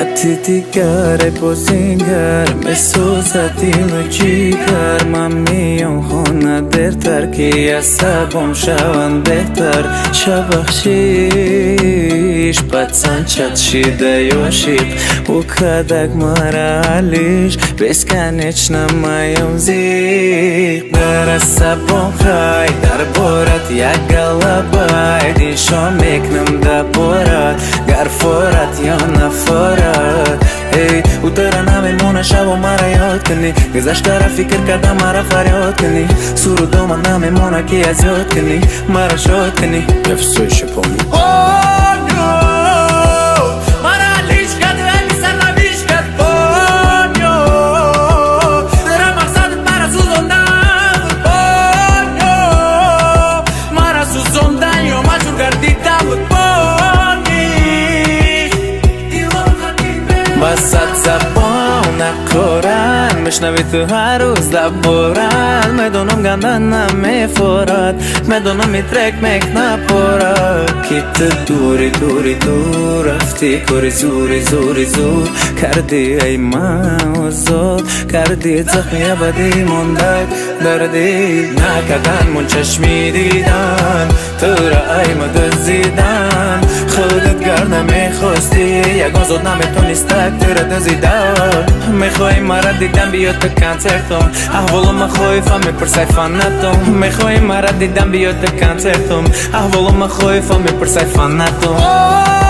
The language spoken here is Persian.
خطی دیگر بازینگر مسوزدی و جیگر من میام خونه درتر که عصبم شون بهتر شبخشیش بدسن چت شیده یاشیب و کدک مرحلیش بسکنش نمایم زیق در عصبم خای در بارت یک گلبای دیشا میکنم در بارت گر فارت یا نفارت ای او داره نمیمونه شب و مرا یاد کنی گذشت را فکر کردم مرا فریاد کنی سرودو من نمیمونه که از یاد کنی مرا شاد کنی افسوش پامی وسط زبان قرآن میشنوی تو هر روز لبورن میدونم گندن نمیفورد میدونم میترک میک نپورد که تو دوری دوری دور رفتی کاری زوری زوری زور کردی ای من آزاد کردی زخمی ابدی مونده دردی نکردن من چشمی دیدن تو را ای مدزیدن خودت گر نمیخواستی یک آزاد نمیتونستک تو را دزیدن میخوای مرا دیدن بیاد تو کنسرتم احوالم خویفم میپرسای فنتم میخوای مرا دیدن بیاد تو کنسرتم احوالم خویفم میپرسای فنتم